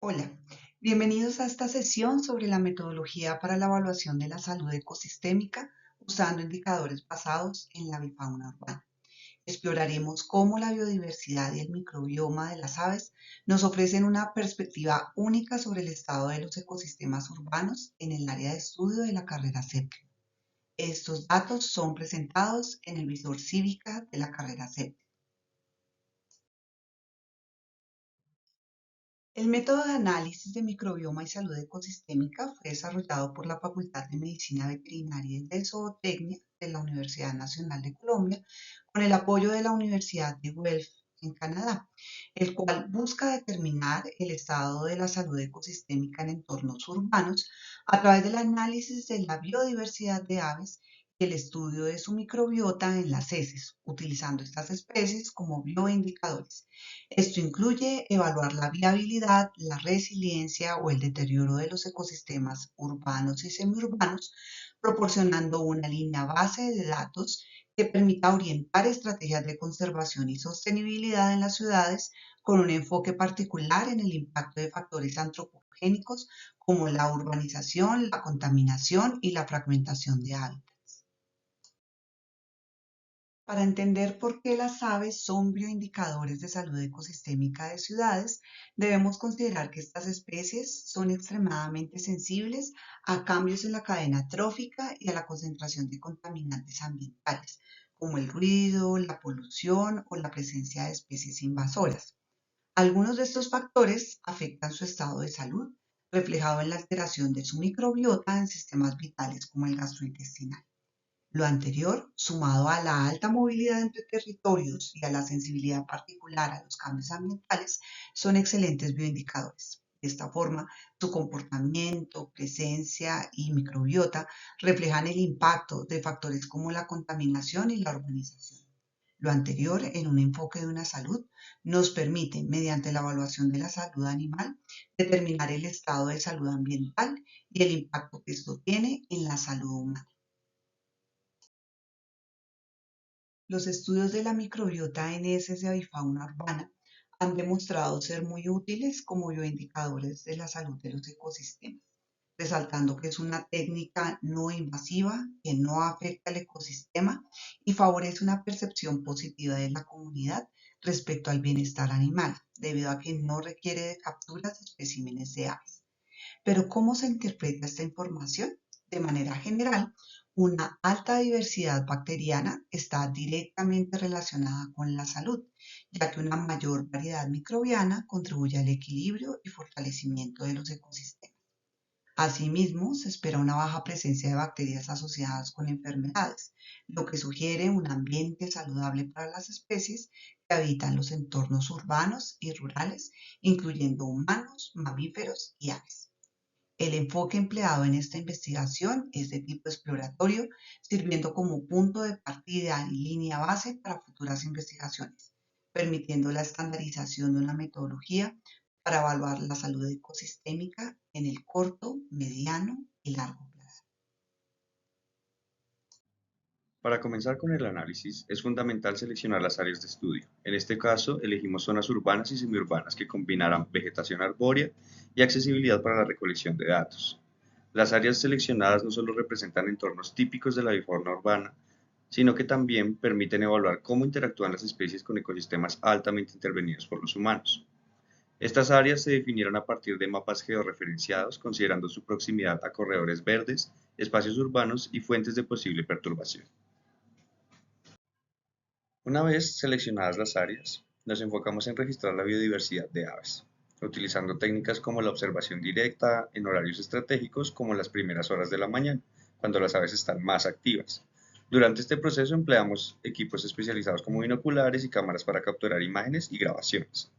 Hola, bienvenidos a esta sesión sobre la metodología para la evaluación de la salud ecosistémica usando indicadores basados en la bifauna urbana. Exploraremos cómo la biodiversidad y el microbioma de las aves nos ofrecen una perspectiva única sobre el estado de los ecosistemas urbanos en el área de estudio de la carrera séptima. Estos datos son presentados en el visor cívica de la carrera séptima. El método de análisis de microbioma y salud ecosistémica fue desarrollado por la Facultad de Medicina Veterinaria y de Zootecnia de la Universidad Nacional de Colombia con el apoyo de la Universidad de Guelph en Canadá, el cual busca determinar el estado de la salud ecosistémica en entornos urbanos a través del análisis de la biodiversidad de aves y el estudio de su microbiota en las heces, utilizando estas especies como bioindicadores. Esto incluye evaluar la viabilidad, la resiliencia o el deterioro de los ecosistemas urbanos y semiurbanos, proporcionando una línea base de datos que permita orientar estrategias de conservación y sostenibilidad en las ciudades con un enfoque particular en el impacto de factores antropogénicos como la urbanización, la contaminación y la fragmentación de hábitats. Para entender por qué las aves son bioindicadores de salud ecosistémica de ciudades, debemos considerar que estas especies son extremadamente sensibles a cambios en la cadena trófica y a la concentración de contaminantes ambientales, como el ruido, la polución o la presencia de especies invasoras. Algunos de estos factores afectan su estado de salud, reflejado en la alteración de su microbiota en sistemas vitales como el gastrointestinal. Lo anterior, sumado a la alta movilidad entre territorios y a la sensibilidad particular a los cambios ambientales, son excelentes bioindicadores. De esta forma, su comportamiento, presencia y microbiota reflejan el impacto de factores como la contaminación y la urbanización. Lo anterior, en un enfoque de una salud, nos permite, mediante la evaluación de la salud animal, determinar el estado de salud ambiental y el impacto que esto tiene en la salud humana. Los estudios de la microbiota en heces de avifauna urbana han demostrado ser muy útiles como bioindicadores de la salud de los ecosistemas, resaltando que es una técnica no invasiva que no afecta al ecosistema y favorece una percepción positiva de la comunidad respecto al bienestar animal, debido a que no requiere de capturas de especímenes de aves. Pero ¿cómo se interpreta esta información? De manera general, una alta diversidad bacteriana está directamente relacionada con la salud, ya que una mayor variedad microbiana contribuye al equilibrio y fortalecimiento de los ecosistemas. Asimismo, se espera una baja presencia de bacterias asociadas con enfermedades, lo que sugiere un ambiente saludable para las especies que habitan los entornos urbanos y rurales, incluyendo humanos, mamíferos y aves. El enfoque empleado en esta investigación es de tipo exploratorio, sirviendo como punto de partida y línea base para futuras investigaciones, permitiendo la estandarización de una metodología para evaluar la salud ecosistémica en el corto, mediano y largo plazo. Para comenzar con el análisis, es fundamental seleccionar las áreas de estudio. En este caso, elegimos zonas urbanas y semiurbanas que combinarán vegetación arbórea y accesibilidad para la recolección de datos. Las áreas seleccionadas no solo representan entornos típicos de la bifauna urbana, sino que también permiten evaluar cómo interactúan las especies con ecosistemas altamente intervenidos por los humanos. Estas áreas se definieron a partir de mapas georreferenciados, considerando su proximidad a corredores verdes, espacios urbanos y fuentes de posible perturbación. Una vez seleccionadas las áreas, nos enfocamos en registrar la biodiversidad de aves, utilizando técnicas como la observación directa en horarios estratégicos como las primeras horas de la mañana, cuando las aves están más activas. Durante este proceso empleamos equipos especializados como binoculares y cámaras para capturar imágenes y grabaciones.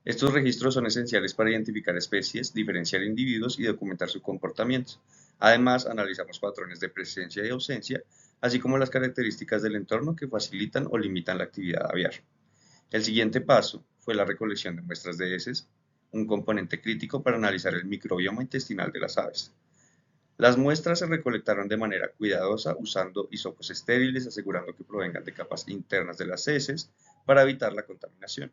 Estos registros son esenciales para identificar especies, diferenciar individuos y documentar su comportamiento. Además, analizamos patrones de presencia y ausencia, así como las características del entorno que facilitan o limitan la actividad aviar. El siguiente paso fue la recolección de muestras de heces, un componente crítico para analizar el microbioma intestinal de las aves. Las muestras se recolectaron de manera cuidadosa usando hisopos estériles, asegurando que provengan de capas internas de las heces para evitar la contaminación.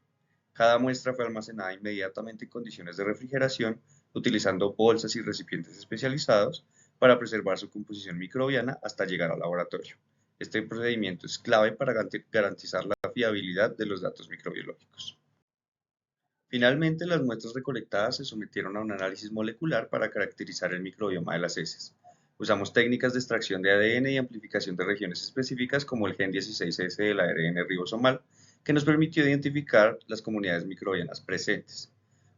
Cada muestra fue almacenada inmediatamente en condiciones de refrigeración, utilizando bolsas y recipientes especializados para preservar su composición microbiana hasta llegar al laboratorio. Este procedimiento es clave para garantizar la fiabilidad de los datos microbiológicos. Finalmente, las muestras recolectadas se sometieron a un análisis molecular para caracterizar el microbioma de las heces. Usamos técnicas de extracción de ADN y amplificación de regiones específicas como el gen 16S del ARN ribosomal, que nos permitió identificar las comunidades microbianas presentes.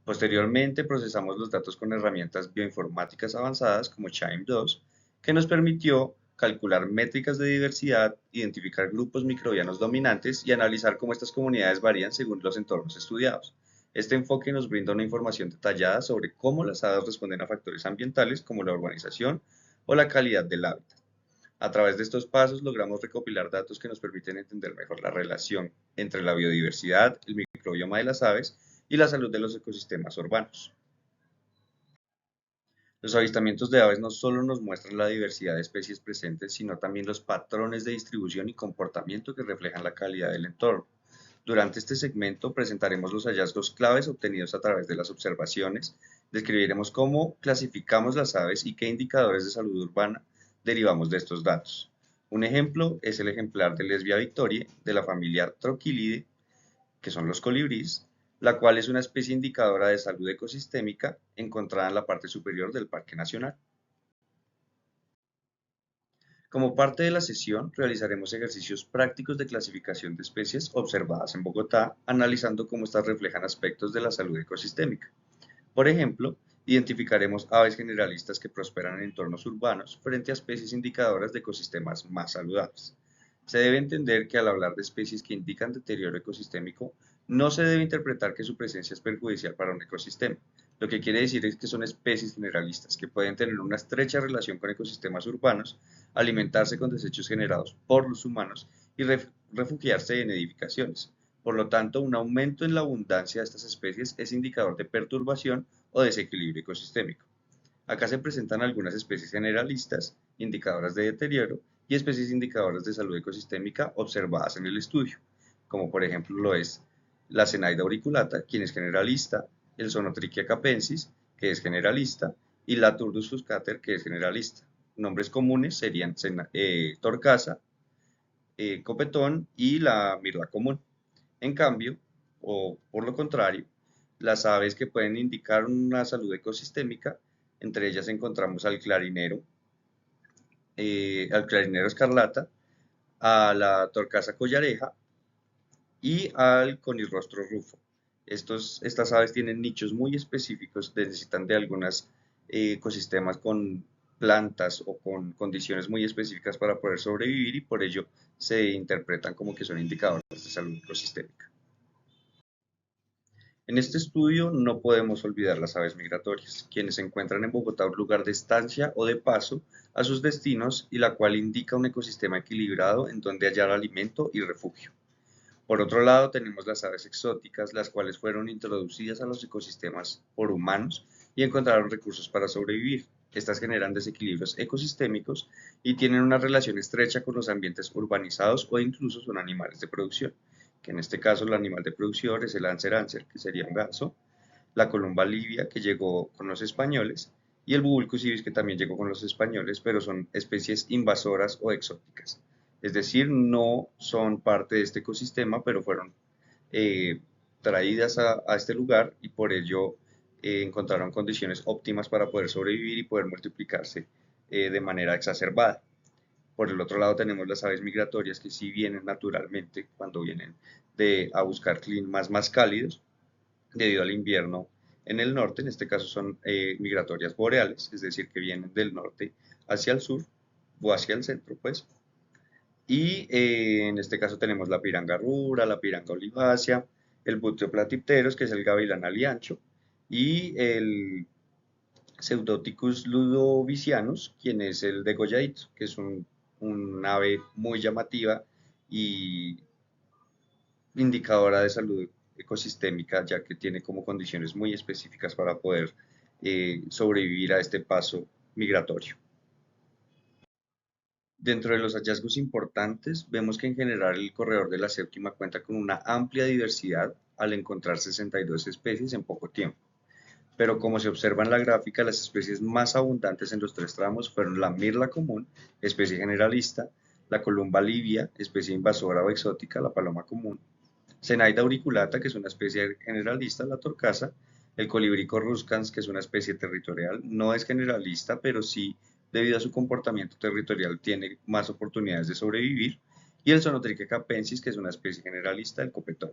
Posteriormente, procesamos los datos con herramientas bioinformáticas avanzadas como CHIME2, que nos permitió calcular métricas de diversidad, identificar grupos microbianos dominantes y analizar cómo estas comunidades varían según los entornos estudiados. Este enfoque nos brinda una información detallada sobre cómo las aves responden a factores ambientales como la urbanización o la calidad del hábitat. A través de estos pasos logramos recopilar datos que nos permiten entender mejor la relación entre la biodiversidad, el microbioma de las aves y la salud de los ecosistemas urbanos. Los avistamientos de aves no solo nos muestran la diversidad de especies presentes, sino también los patrones de distribución y comportamiento que reflejan la calidad del entorno. Durante este segmento presentaremos los hallazgos claves obtenidos a través de las observaciones, describiremos cómo clasificamos las aves y qué indicadores de salud urbana derivamos de estos datos. Un ejemplo es el ejemplar de Lesbia victoriae de la familia Trochilidae, que son los colibríes, la cual es una especie indicadora de salud ecosistémica encontrada en la parte superior del Parque Nacional. Como parte de la sesión, realizaremos ejercicios prácticos de clasificación de especies observadas en Bogotá, analizando cómo estas reflejan aspectos de la salud ecosistémica. Por ejemplo, identificaremos aves generalistas que prosperan en entornos urbanos frente a especies indicadoras de ecosistemas más saludables. Se debe entender que al hablar de especies que indican deterioro ecosistémico, no se debe interpretar que su presencia es perjudicial para un ecosistema. Lo que quiere decir es que son especies generalistas que pueden tener una estrecha relación con ecosistemas urbanos, alimentarse con desechos generados por los humanos y refugiarse en edificaciones. Por lo tanto, un aumento en la abundancia de estas especies es indicador de perturbación o desequilibrio ecosistémico. Acá se presentan algunas especies generalistas, indicadoras de deterioro, y especies indicadoras de salud ecosistémica observadas en el estudio, como por ejemplo lo es la Zenaida auriculata, quien es generalista, el Zonotrichia capensis, que es generalista, y la Turdus fuscater, que es generalista. Nombres comunes serían torcaza, copetón y la mirla común. En cambio, o por lo contrario, las aves que pueden indicar una salud ecosistémica, entre ellas encontramos al clarinero escarlata, a la torcaza collareja y al conirrostro rufo. Estas aves tienen nichos muy específicos, necesitan de algunos ecosistemas con plantas o con condiciones muy específicas para poder sobrevivir y por ello se interpretan como que son indicadores de salud ecosistémica. En este estudio no podemos olvidar las aves migratorias, quienes se encuentran en Bogotá un lugar de estancia o de paso a sus destinos y la cual indica un ecosistema equilibrado en donde hallar alimento y refugio. Por otro lado, tenemos las aves exóticas, las cuales fueron introducidas a los ecosistemas por humanos y encontraron recursos para sobrevivir. Estas generan desequilibrios ecosistémicos y tienen una relación estrecha con los ambientes urbanizados o incluso son animales de producción, que en este caso el animal de producción es el anser, que sería un ganso, la columba libia, que llegó con los españoles, y el Bubulcus ibis, que también llegó con los españoles, pero son especies invasoras o exóticas. Es decir, no son parte de este ecosistema, pero fueron eh, traídas a este lugar y por ello encontraron condiciones óptimas para poder sobrevivir y poder multiplicarse de manera exacerbada. Por el otro lado tenemos las aves migratorias que sí vienen naturalmente cuando vienen a buscar climas más cálidos debido al invierno en el norte, en este caso son migratorias boreales, es decir, que vienen del norte hacia el sur o hacia el centro, pues. Y en este caso tenemos la piranga rura, la piranga olivácea, el buteo platipteros, que es el gavilán aliancho, y el Pseudoticus ludovicianus, quien es el degolladito, que es un ave muy llamativa y indicadora de salud ecosistémica, ya que tiene como condiciones muy específicas para poder sobrevivir a este paso migratorio. Dentro de los hallazgos importantes, vemos que en general el corredor de la séptima cuenta con una amplia diversidad al encontrar 62 especies en poco tiempo. Pero como se observa en la gráfica, las especies más abundantes en los tres tramos fueron la mirla común, especie generalista, la columba livia, especie invasora o exótica, la paloma común, Zenaida auriculata, que es una especie generalista, la torcaza, el colibrí coruscans, que es una especie territorial, no es generalista, pero sí, debido a su comportamiento territorial, tiene más oportunidades de sobrevivir, y el Zonotricha capensis, que es una especie generalista, el copetón.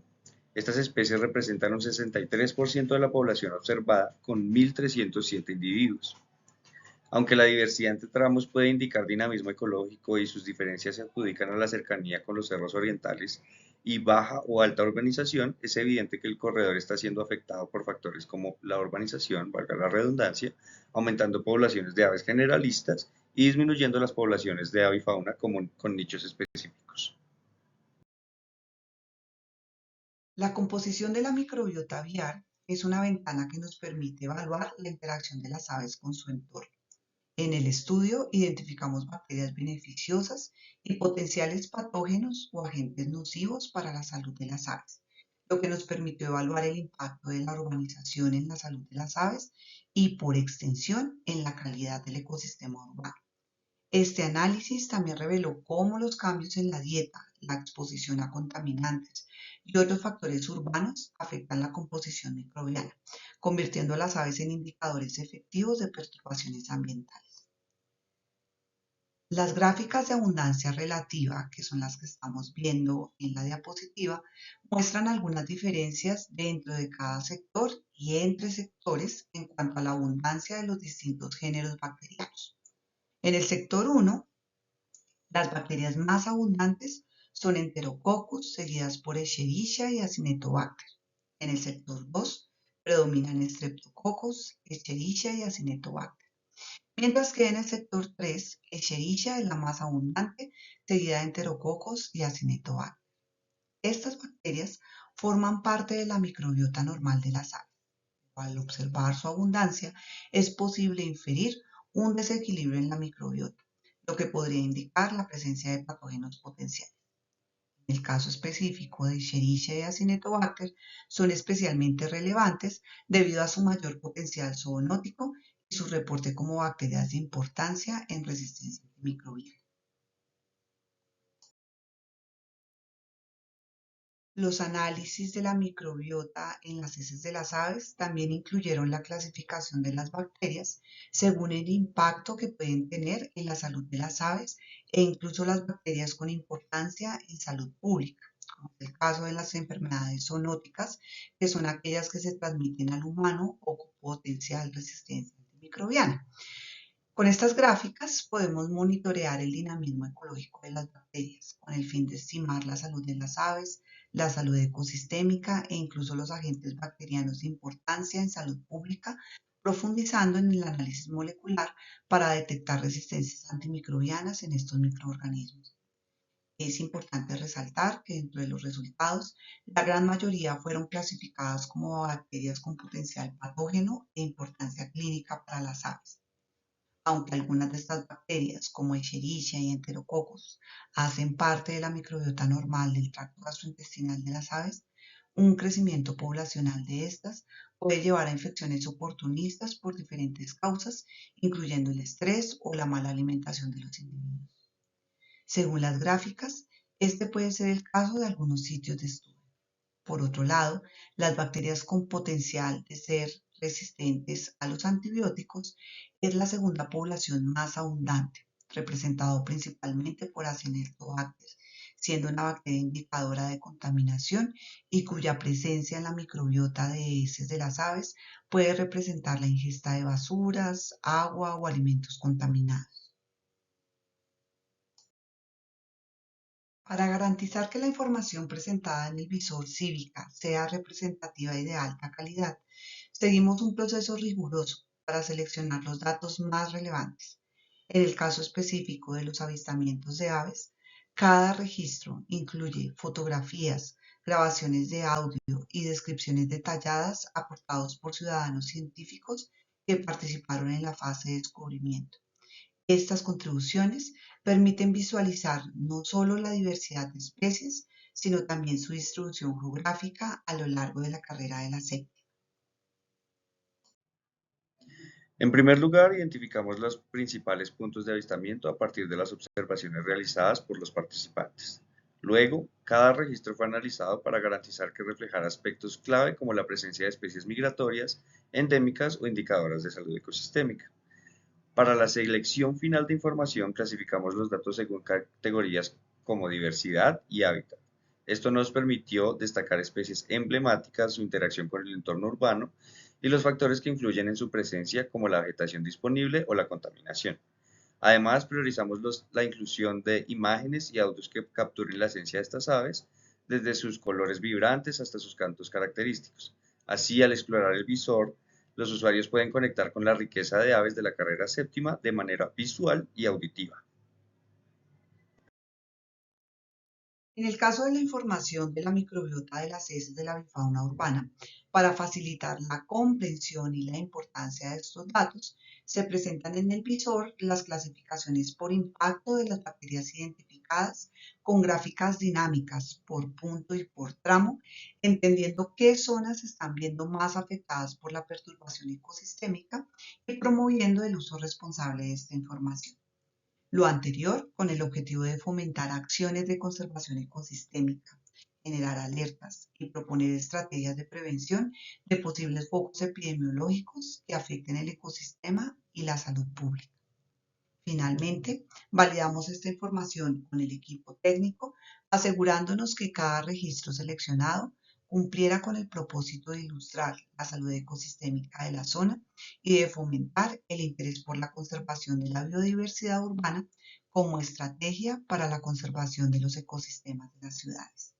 Estas especies representan un 63% de la población observada, con 1.307 individuos. Aunque la diversidad entre tramos puede indicar dinamismo ecológico y sus diferencias se adjudican a la cercanía con los cerros orientales y baja o alta urbanización, es evidente que el corredor está siendo afectado por factores como la urbanización, valga la redundancia, aumentando poblaciones de aves generalistas y disminuyendo las poblaciones de avifauna con nichos específicos. La composición de la microbiota aviar es una ventana que nos permite evaluar la interacción de las aves con su entorno. En el estudio identificamos bacterias beneficiosas y potenciales patógenos o agentes nocivos para la salud de las aves, lo que nos permitió evaluar el impacto de la urbanización en la salud de las aves y, por extensión, en la calidad del ecosistema urbano. Este análisis también reveló cómo los cambios en la dieta, la exposición a contaminantes y otros factores urbanos afectan la composición microbiana, convirtiendo a las aves en indicadores efectivos de perturbaciones ambientales. Las gráficas de abundancia relativa, que son las que estamos viendo en la diapositiva, muestran algunas diferencias dentro de cada sector y entre sectores en cuanto a la abundancia de los distintos géneros bacterianos. En el sector 1, las bacterias más abundantes son Enterococcus, seguidas por Escherichia y Acinetobacter. En el sector 2 predominan Streptococcus, Escherichia y Acinetobacter. Mientras que en el sector 3, Escherichia es la más abundante, seguida de Enterococcus y Acinetobacter. Estas bacterias forman parte de la microbiota normal de las aves. Al observar su abundancia, es posible inferir un desequilibrio en la microbiota, lo que podría indicar la presencia de patógenos potenciales. En el caso específico de Escherichia y Acinetobacter, son especialmente relevantes debido a su mayor potencial zoonótico y su reporte como bacterias de importancia en resistencia antimicrobiana. Los análisis de la microbiota en las heces de las aves también incluyeron la clasificación de las bacterias según el impacto que pueden tener en la salud de las aves e incluso las bacterias con importancia en salud pública, como es el caso de las enfermedades zoonóticas, que son aquellas que se transmiten al humano o con potencial resistencia antimicrobiana. Con estas gráficas podemos monitorear el dinamismo ecológico de las bacterias con el fin de estimar la salud de las aves, la salud ecosistémica e incluso los agentes bacterianos de importancia en salud pública, profundizando en el análisis molecular para detectar resistencias antimicrobianas en estos microorganismos. Es importante resaltar que dentro de los resultados, la gran mayoría fueron clasificadas como bacterias con potencial patógeno e importancia clínica para las aves. Aunque algunas de estas bacterias, como Escherichia y Enterococcus, hacen parte de la microbiota normal del tracto gastrointestinal de las aves, un crecimiento poblacional de estas puede llevar a infecciones oportunistas por diferentes causas, incluyendo el estrés o la mala alimentación de los individuos. Según las gráficas, este puede ser el caso de algunos sitios de estudio. Por otro lado, las bacterias con potencial de ser resistentes a los antibióticos es la segunda población más abundante, representado principalmente por Acinetobacter, siendo una bacteria indicadora de contaminación y cuya presencia en la microbiota de heces de las aves puede representar la ingesta de basuras, agua o alimentos contaminados. Para garantizar que la información presentada en el visor cívica sea representativa y de alta calidad, seguimos un proceso riguroso para seleccionar los datos más relevantes. En el caso específico de los avistamientos de aves, cada registro incluye fotografías, grabaciones de audio y descripciones detalladas aportados por ciudadanos científicos que participaron en la fase de descubrimiento. Estas contribuciones permiten visualizar no solo la diversidad de especies, sino también su distribución geográfica a lo largo de la carrera de la séptima. En primer lugar, identificamos los principales puntos de avistamiento a partir de las observaciones realizadas por los participantes. Luego, cada registro fue analizado para garantizar que reflejara aspectos clave como la presencia de especies migratorias, endémicas o indicadoras de salud ecosistémica. Para la selección final de información, clasificamos los datos según categorías como diversidad y hábitat. Esto nos permitió destacar especies emblemáticas, su interacción con el entorno urbano y los factores que influyen en su presencia, como la vegetación disponible o la contaminación. Además, priorizamos la inclusión de imágenes y audios que capturen la esencia de estas aves, desde sus colores vibrantes hasta sus cantos característicos. Así, al explorar el visor, los usuarios pueden conectar con la riqueza de aves de la carrera séptima de manera visual y auditiva. En el caso de la información de la microbiota de las heces de la avifauna urbana, para facilitar la comprensión y la importancia de estos datos, se presentan en el visor las clasificaciones por impacto de las bacterias identificadas con gráficas dinámicas por punto y por tramo, entendiendo qué zonas están viendo más afectadas por la perturbación ecosistémica y promoviendo el uso responsable de esta información. Lo anterior con el objetivo de fomentar acciones de conservación ecosistémica, generar alertas y proponer estrategias de prevención de posibles focos epidemiológicos que afecten el ecosistema y la salud pública. Finalmente, validamos esta información con el equipo técnico, asegurándonos que cada registro seleccionado cumpliera con el propósito de ilustrar la salud ecosistémica de la zona y de fomentar el interés por la conservación de la biodiversidad urbana como estrategia para la conservación de los ecosistemas de las ciudades.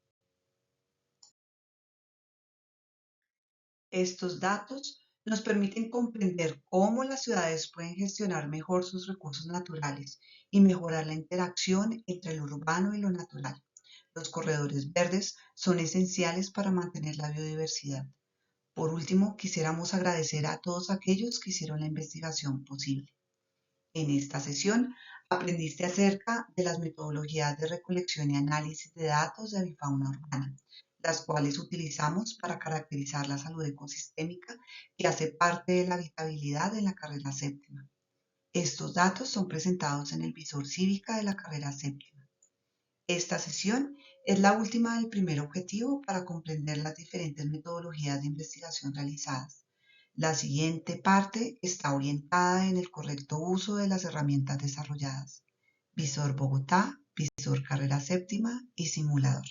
Estos datos nos permiten comprender cómo las ciudades pueden gestionar mejor sus recursos naturales y mejorar la interacción entre lo urbano y lo natural. Los corredores verdes son esenciales para mantener la biodiversidad. Por último, quisiéramos agradecer a todos aquellos que hicieron la investigación posible. En esta sesión aprendiste acerca de las metodologías de recolección y análisis de datos de avifauna urbana, las cuales utilizamos para caracterizar la salud ecosistémica que hace parte de la habitabilidad en la carrera séptima. Estos datos son presentados en el visor cívica de la carrera séptima. Esta sesión es la última del primer objetivo para comprender las diferentes metodologías de investigación realizadas. La siguiente parte está orientada en el correcto uso de las herramientas desarrolladas. Visor Bogotá, Visor Carrera Séptima y Simulador.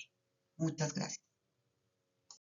Muchas gracias.